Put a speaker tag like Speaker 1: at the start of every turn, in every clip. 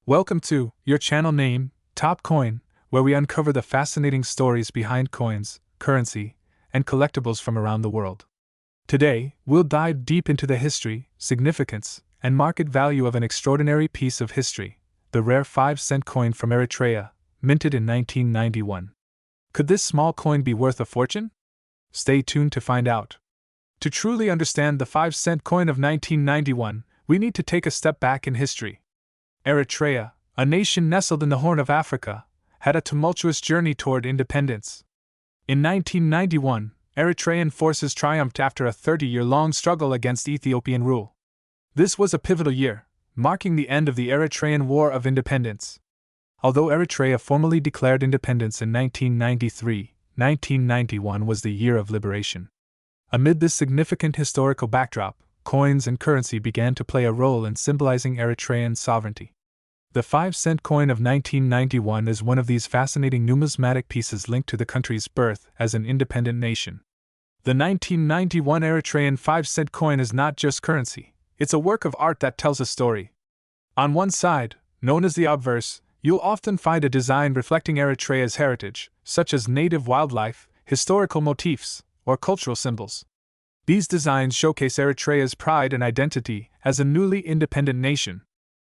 Speaker 1: Welcome to your channel name, Top Coin, where we uncover the fascinating stories behind coins, currency, and collectibles from around the world. Today, we'll dive deep into the history, significance, and market value of an extraordinary piece of history, the rare 5-cent coin from Eritrea, minted in 1991. Could this small coin be worth a fortune? Stay tuned to find out. To truly understand the 5-cent coin of 1991, we need to take a step back in history. Eritrea, a nation nestled in the Horn of Africa, had a tumultuous journey toward independence. In 1991, Eritrean forces triumphed after a 30-year-long struggle against Ethiopian rule. This was a pivotal year, marking the end of the Eritrean War of Independence. Although Eritrea formally declared independence in 1993, 1991 was the year of liberation. Amid this significant historical backdrop, coins and currency began to play a role in symbolizing Eritrean sovereignty. The 5-cent coin of 1991 is one of these fascinating numismatic pieces linked to the country's birth as an independent nation. The 1991 Eritrean 5-cent coin is not just currency, it's a work of art that tells a story. On one side, known as the obverse, you'll often find a design reflecting Eritrea's heritage, such as native wildlife, historical motifs, or cultural symbols. These designs showcase Eritrea's pride and identity as a newly independent nation.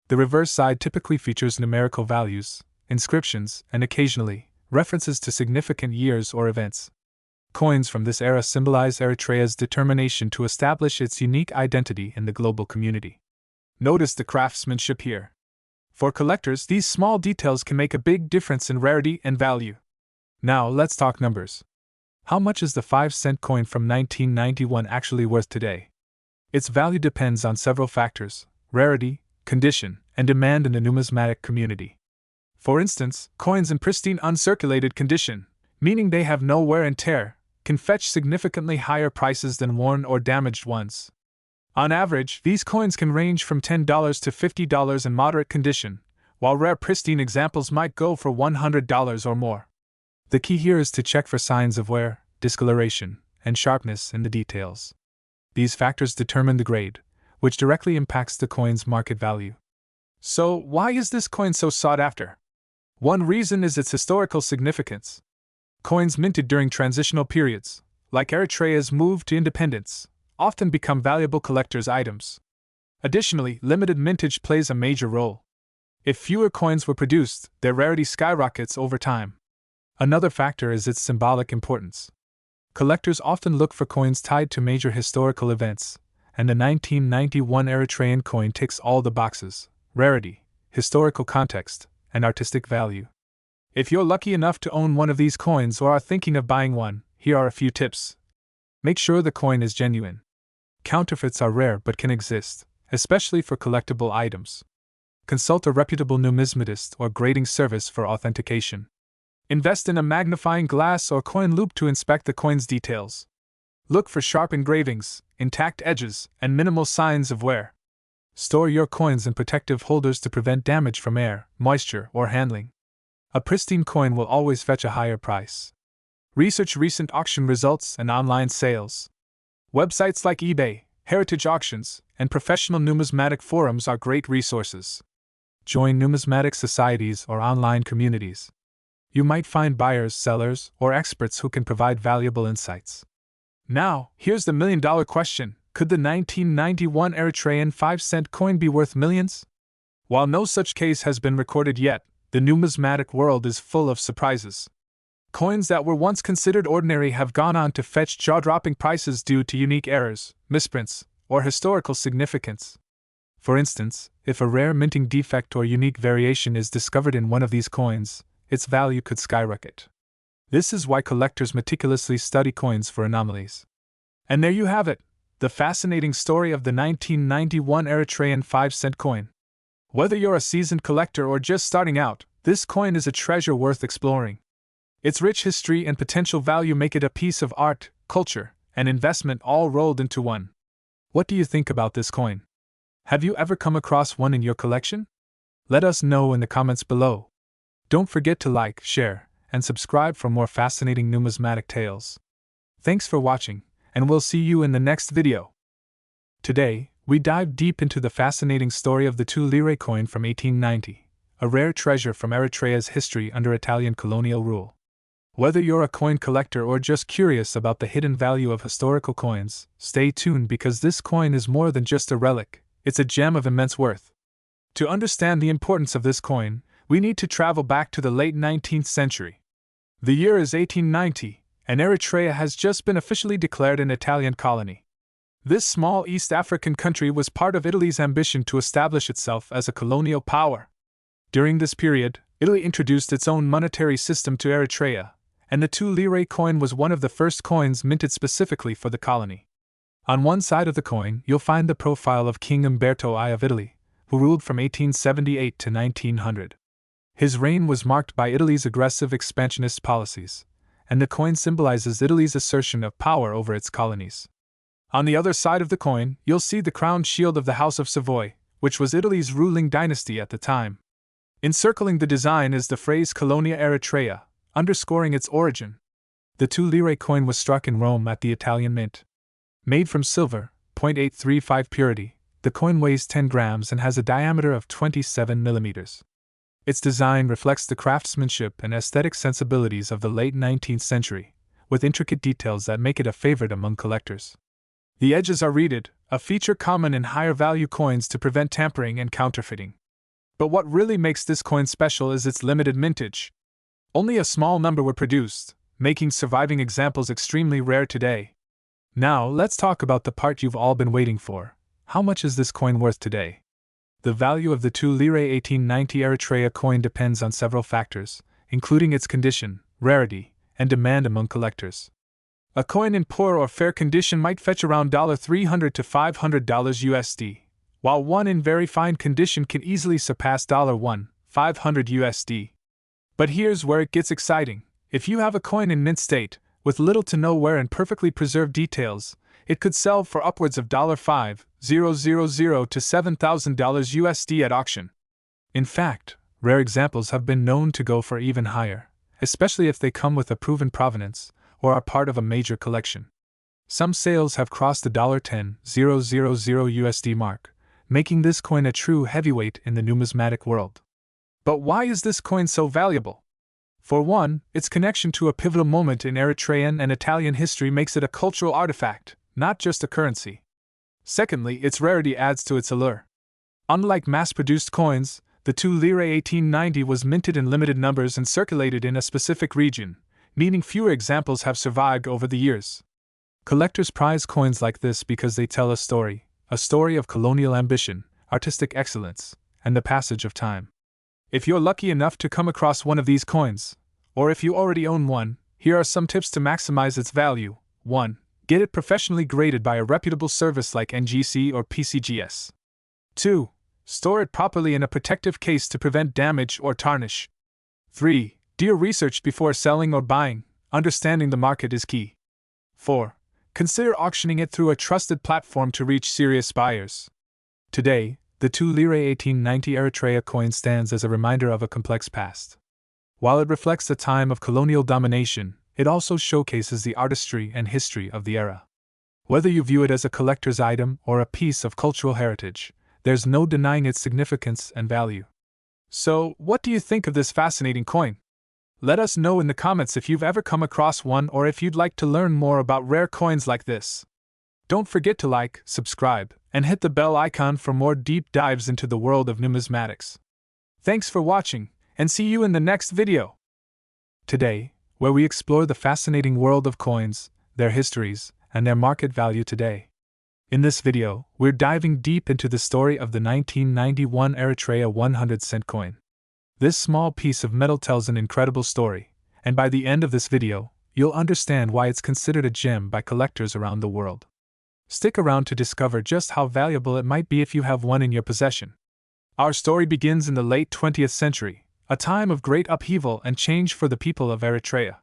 Speaker 1: The reverse side typically features numerical values, inscriptions, and occasionally, references to significant years or events. Coins from this era symbolize Eritrea's determination to establish its unique identity in the global community. Notice the craftsmanship here. For collectors, these small details can make a big difference in rarity and value. Now, let's talk numbers. How much is the 5-cent coin from 1991 actually worth today? Its value depends on several factors: rarity, condition, and demand in the numismatic community. For instance, coins in pristine uncirculated condition, meaning they have no wear and tear, can fetch significantly higher prices than worn or damaged ones. On average, these coins can range from $10 to $50 in moderate condition, while rare pristine examples might go for $100 or more. The key here is to check for signs of wear, discoloration, and sharpness in the details. These factors determine the grade, which directly impacts the coin's market value. So, why is this coin so sought after? One reason is its historical significance. Coins minted during transitional periods, like Eritrea's move to independence, often become valuable collector's items. Additionally, limited mintage plays a major role. If fewer coins were produced, their rarity skyrockets over time. Another factor is its symbolic importance. Collectors often look for coins tied to major historical events, and the 1991 Eritrean coin ticks all the boxes: rarity, historical context, and artistic value. If you're lucky enough to own one of these coins or are thinking of buying one, here are a few tips. Make sure the coin is genuine. Counterfeits are rare but can exist, especially for collectible items. Consult a reputable numismatist or grading service for authentication. Invest in a magnifying glass or coin loupe to inspect the coin's details. Look for sharp engravings, intact edges, and minimal signs of wear. Store your coins in protective holders to prevent damage from air, moisture, or handling. A pristine coin will always fetch a higher price. Research recent auction results and online sales. Websites like eBay, heritage auctions, and professional numismatic forums are great resources. Join numismatic societies or online communities. You might find buyers, sellers, or experts who can provide valuable insights. Now, here's the million-dollar question: could the 1991 Eritrean 5-cent coin be worth millions? While no such case has been recorded yet, the numismatic world is full of surprises. Coins that were once considered ordinary have gone on to fetch jaw-dropping prices due to unique errors, misprints, or historical significance. For instance, if a rare minting defect or unique variation is discovered in one of these coins, its value could skyrocket. This is why collectors meticulously study coins for anomalies. And there you have it, the fascinating story of the 1991 Eritrean 5-cent coin. Whether you're a seasoned collector or just starting out, this coin is a treasure worth exploring. Its rich history and potential value make it a piece of art, culture, and investment all rolled into one. What do you think about this coin? Have you ever come across one in your collection? Let us know in the comments below. Don't forget to like, share, and subscribe for more fascinating numismatic tales. Thanks for watching, and we'll see you in the next video. Today, we dive deep into the fascinating story of the 2 lire coin from 1890, a rare treasure from Eritrea's history under Italian colonial rule. Whether you're a coin collector or just curious about the hidden value of historical coins, stay tuned because this coin is more than just a relic, it's a gem of immense worth. To understand the importance of this coin, we need to travel back to the late 19th century. The year is 1890, and Eritrea has just been officially declared an Italian colony. This small East African country was part of Italy's ambition to establish itself as a colonial power. During this period, Italy introduced its own monetary system to Eritrea, and the 2 lire coin was one of the first coins minted specifically for the colony. On one side of the coin, you'll find the profile of King Umberto I of Italy, who ruled from 1878 to 1900. His reign was marked by Italy's aggressive expansionist policies, and the coin symbolizes Italy's assertion of power over its colonies. On the other side of the coin, you'll see the crowned shield of the House of Savoy, which was Italy's ruling dynasty at the time. Encircling the design is the phrase Colonia Eritrea, underscoring its origin. The 2 lire coin was struck in Rome at the Italian Mint. Made from silver, 0.835 purity, the coin weighs 10 grams and has a diameter of 27 millimeters. Its design reflects the craftsmanship and aesthetic sensibilities of the late 19th century, with intricate details that make it a favorite among collectors. The edges are reeded, a feature common in higher value coins to prevent tampering and counterfeiting. But what really makes this coin special is its limited mintage. Only a small number were produced, making surviving examples extremely rare today. Now, let's talk about the part you've all been waiting for. How much is this coin worth today? The value of the 2 lire 1890 Eritrea coin depends on several factors, including its condition, rarity, and demand among collectors. A coin in poor or fair condition might fetch around $300 to $500 USD, while one in very fine condition can easily surpass $500 USD. But here's where it gets exciting. If you have a coin in mint state, with little to no wear and perfectly preserved details, it could sell for upwards of $5,000 to $7,000 USD at auction. In fact, rare examples have been known to go for even higher, especially if they come with a proven provenance or are part of a major collection. Some sales have crossed the $10,000 USD mark, making this coin a true heavyweight in the numismatic world. But why is this coin so valuable? For one, its connection to a pivotal moment in Eritrean and Italian history makes it a cultural artifact, not just a currency. Secondly, its rarity adds to its allure. Unlike mass-produced coins, the 2 lire 1890 was minted in limited numbers and circulated in a specific region, meaning fewer examples have survived over the years. Collectors prize coins like this because they tell a story of colonial ambition, artistic excellence, and the passage of time. If you're lucky enough to come across one of these coins, or if you already own one, here are some tips to maximize its value. 1. Get it professionally graded by a reputable service like NGC or PCGS. 2. Store it properly in a protective case to prevent damage or tarnish. 3. Do your research before selling or buying. Understanding the market is key. 4. Consider auctioning it through a trusted platform to reach serious buyers. Today, the 2 lire 1890 Eritrea coin stands as a reminder of a complex past. While it reflects the time of colonial domination, it also showcases the artistry and history of the era. Whether you view it as a collector's item or a piece of cultural heritage, there's no denying its significance and value. So, what do you think of this fascinating coin? Let us know in the comments if you've ever come across one or if you'd like to learn more about rare coins like this. Don't forget to like, subscribe, and hit the bell icon for more deep dives into the world of numismatics. Thanks for watching, and see you in the next video. Today, where we explore the fascinating world of coins, their histories, and their market value today. In this video, we're diving deep into the story of the 1991 Eritrea 100-cent coin. This small piece of metal tells an incredible story, and by the end of this video, you'll understand why it's considered a gem by collectors around the world. Stick around to discover just how valuable it might be if you have one in your possession. Our story begins in the late 20th century, a time of great upheaval and change for the people of Eritrea.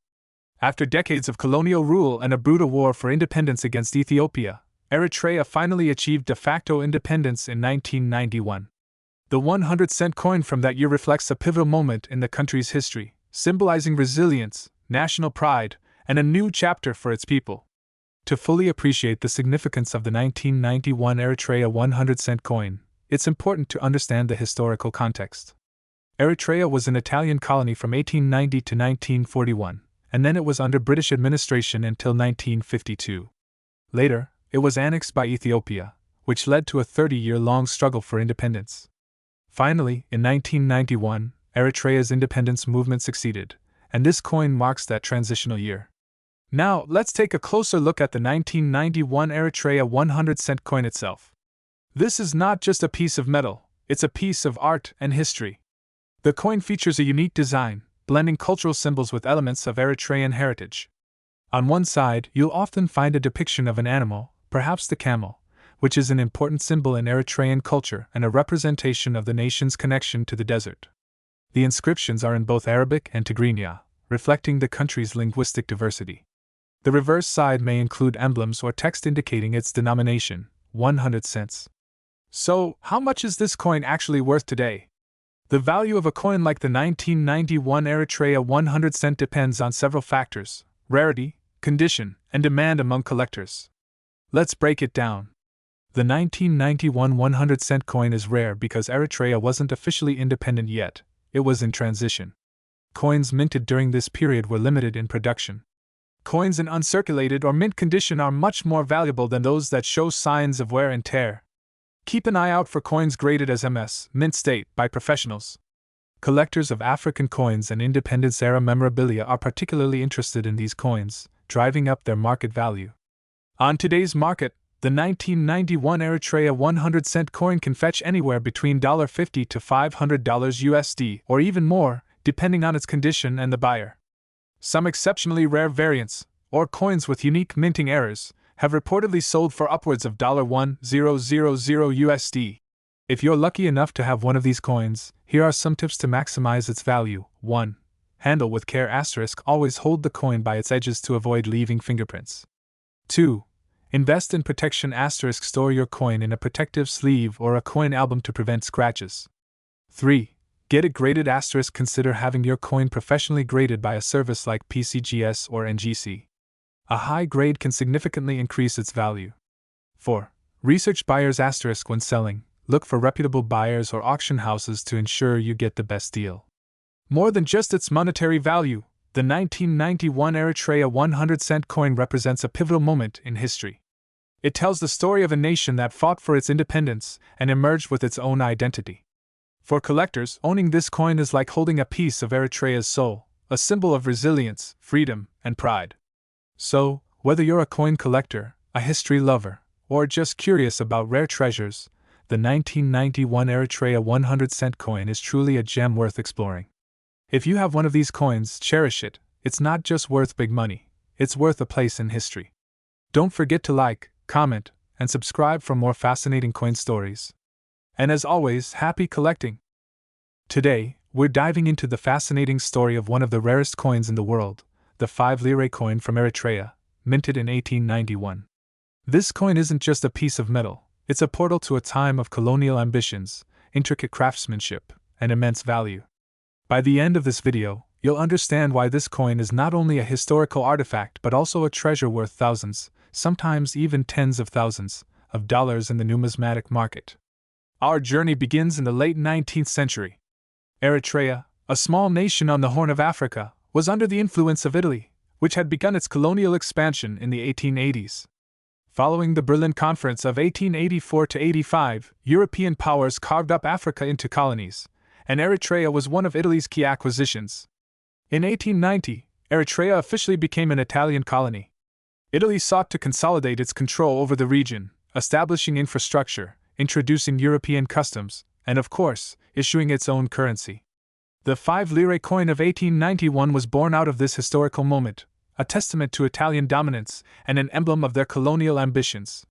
Speaker 1: After decades of colonial rule and a brutal war for independence against Ethiopia, Eritrea finally achieved de facto independence in 1991. The 100-cent coin from that year reflects a pivotal moment in the country's history, symbolizing resilience, national pride, and a new chapter for its people. To fully appreciate the significance of the 1991 Eritrea 100-cent coin, it's important to understand the historical context. Eritrea was an Italian colony from 1890 to 1941, and then it was under British administration until 1952. Later, it was annexed by Ethiopia, which led to a 30-year-long struggle for independence. Finally, in 1991, Eritrea's independence movement succeeded, and this coin marks that transitional year. Now, let's take a closer look at the 1991 Eritrea 100-cent coin itself. This is not just a piece of metal, it's a piece of art and history. The coin features a unique design, blending cultural symbols with elements of Eritrean heritage. On one side, you'll often find a depiction of an animal, perhaps the camel, which is an important symbol in Eritrean culture and a representation of the nation's connection to the desert. The inscriptions are in both Arabic and Tigrinya, reflecting the country's linguistic diversity. The reverse side may include emblems or text indicating its denomination, 100 cents. So, how much is this coin actually worth today? The value of a coin like the 1991 Eritrea 100 cent depends on several factors: rarity, condition, and demand among collectors. Let's break it down. The 1991 100 cent coin is rare because Eritrea wasn't officially independent yet, it was in transition. Coins minted during this period were limited in production. Coins in uncirculated or mint condition are much more valuable than those that show signs of wear and tear. Keep an eye out for coins graded as MS, mint state, by professionals. Collectors of African coins and independence-era memorabilia are particularly interested in these coins, driving up their market value. On today's market, the 1991 Eritrea 100 cent coin can fetch anywhere between $50 to $500 USD, or even more, depending on its condition and the buyer. Some exceptionally rare variants, or coins with unique minting errors, have reportedly sold for upwards of $1,000 USD. If you're lucky enough to have one of these coins, here are some tips to maximize its value. 1. Handle with care *, always hold the coin by its edges to avoid leaving fingerprints. 2. Invest in protection *, store your coin in a protective sleeve or a coin album to prevent scratches. 3. Get it graded *, consider having your coin professionally graded by a service like PCGS or NGC. A high grade can significantly increase its value. 4. Research buyers * when selling. Look for reputable buyers or auction houses to ensure you get the best deal. More than just its monetary value, the 1991 Eritrea 100 cent coin represents a pivotal moment in history. It tells the story of a nation that fought for its independence and emerged with its own identity. For collectors, owning this coin is like holding a piece of Eritrea's soul, a symbol of resilience, freedom, and pride. So, whether you're a coin collector, a history lover, or just curious about rare treasures, the 1991 Eritrea 100 cent coin is truly a gem worth exploring. If you have one of these coins, cherish it. It's not just worth big money, it's worth a place in history. Don't forget to like, comment, and subscribe for more fascinating coin stories. And as always, happy collecting! Today, we're diving into the fascinating story of one of the rarest coins in the world, the 5 lire coin from Eritrea, minted in 1891. This coin isn't just a piece of metal, it's a portal to a time of colonial ambitions, intricate craftsmanship, and immense value. By the end of this video, you'll understand why this coin is not only a historical artifact but also a treasure worth thousands, sometimes even tens of thousands, of dollars in the numismatic market. Our journey begins in the late 19th century. Eritrea, a small nation on the Horn of Africa, was under the influence of Italy, which had begun its colonial expansion in the 1880s. Following the Berlin Conference of 1884–85, European powers carved up Africa into colonies, and Eritrea was one of Italy's key acquisitions. In 1890, Eritrea officially became an Italian colony. Italy sought to consolidate its control over the region, establishing infrastructure, introducing European customs, and of course, issuing its own currency. The 5 lire coin of 1891 was born out of this historical moment, a testament to Italian dominance and an emblem of their colonial ambitions.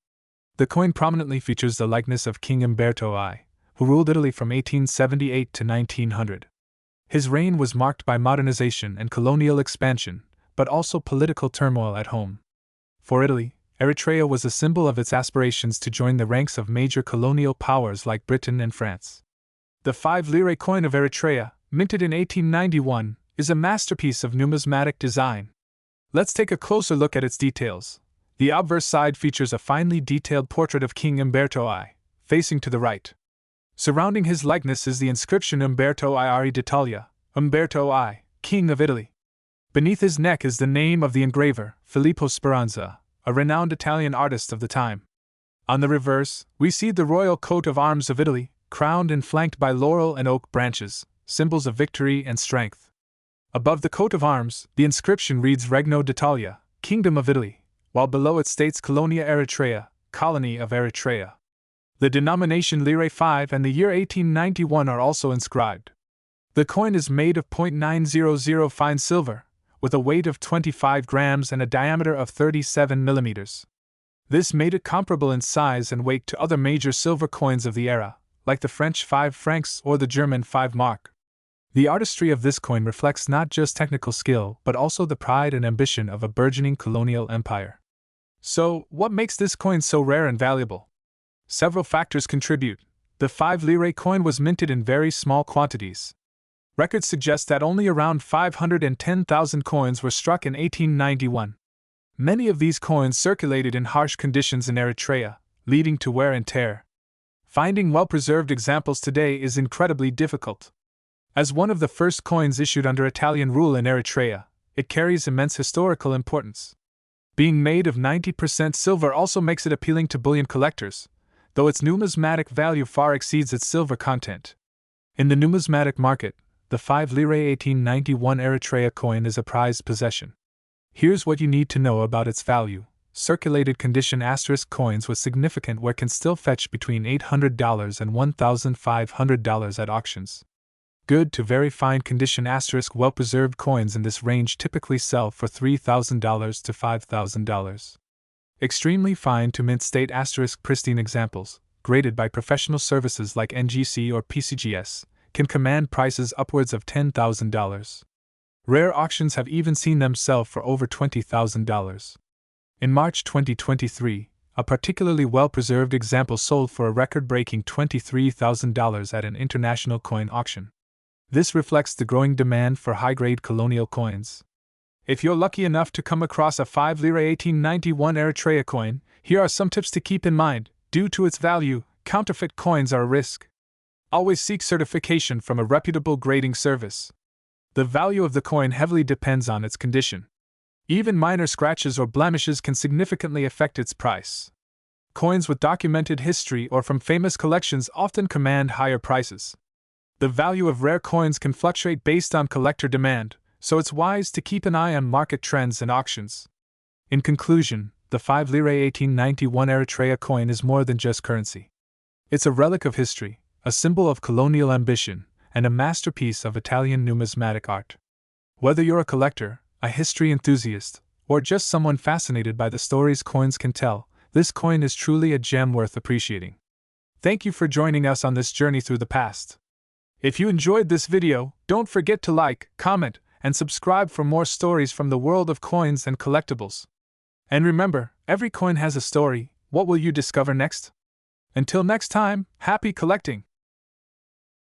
Speaker 1: The coin prominently features the likeness of King Umberto I, who ruled Italy from 1878 to 1900. His reign was marked by modernization and colonial expansion, but also political turmoil at home. For Italy, Eritrea was a symbol of its aspirations to join the ranks of major colonial powers like Britain and France. The 5 lire coin of Eritrea, minted in 1891, is a masterpiece of numismatic design. Let's take a closer look at its details. The obverse side features a finely detailed portrait of King Umberto I, facing to the right. Surrounding his likeness is the inscription Umberto I d'Italia, Umberto I, King of Italy. Beneath his neck is the name of the engraver, Filippo Speranza, a renowned Italian artist of the time. On the reverse, we see the royal coat of arms of Italy, crowned and flanked by laurel and oak branches, symbols of victory and strength. Above the coat of arms, the inscription reads Regno d'Italia, Kingdom of Italy, while below it states Colonia Eritrea, Colony of Eritrea. The denomination Lire 5 and the year 1891 are also inscribed. The coin is made of 0.900 fine silver, with a weight of 25 grams and a diameter of 37 millimeters. This made it comparable in size and weight to other major silver coins of the era, like the French 5 francs or the German 5 mark. The artistry of this coin reflects not just technical skill but also the pride and ambition of a burgeoning colonial empire. So, what makes this coin so rare and valuable? Several factors contribute. The 5 lire coin was minted in very small quantities. Records suggest that only around 510,000 coins were struck in 1891. Many of these coins circulated in harsh conditions in Eritrea, leading to wear and tear. Finding well-preserved examples today is incredibly difficult. As one of the first coins issued under Italian rule in Eritrea, it carries immense historical importance. Being made of 90% silver also makes it appealing to bullion collectors, though its numismatic value far exceeds its silver content. In the numismatic market, the 5 lire 1891 Eritrea coin is a prized possession. Here's what you need to know about its value. Circulated condition * coins with significant wear can still fetch between $800 and $1,500 at auctions. Good to very fine condition * well-preserved coins in this range typically sell for $3,000 to $5,000. Extremely fine to mint state * pristine examples, graded by professional services like NGC or PCGS, can command prices upwards of $10,000. Rare auctions have even seen them sell for over $20,000. In March 2023, a particularly well-preserved example sold for a record-breaking $23,000 at an international coin auction. This reflects the growing demand for high-grade colonial coins. If you're lucky enough to come across a 5 lire 1891 Eritrea coin, here are some tips to keep in mind. Due to its value, counterfeit coins are a risk. Always seek certification from a reputable grading service. The value of the coin heavily depends on its condition. Even minor scratches or blemishes can significantly affect its price. Coins with documented history or from famous collections often command higher prices. The value of rare coins can fluctuate based on collector demand, so it's wise to keep an eye on market trends and auctions. In conclusion, the 5 lire 1891 Eritrea coin is more than just currency. It's a relic of history, a symbol of colonial ambition, and a masterpiece of Italian numismatic art. Whether you're a collector, a history enthusiast, or just someone fascinated by the stories coins can tell, this coin is truly a gem worth appreciating. Thank you for joining us on this journey through the past. If you enjoyed this video, don't forget to like, comment, and subscribe for more stories from the world of coins and collectibles. And remember, every coin has a story. What will you discover next? Until next time, happy collecting!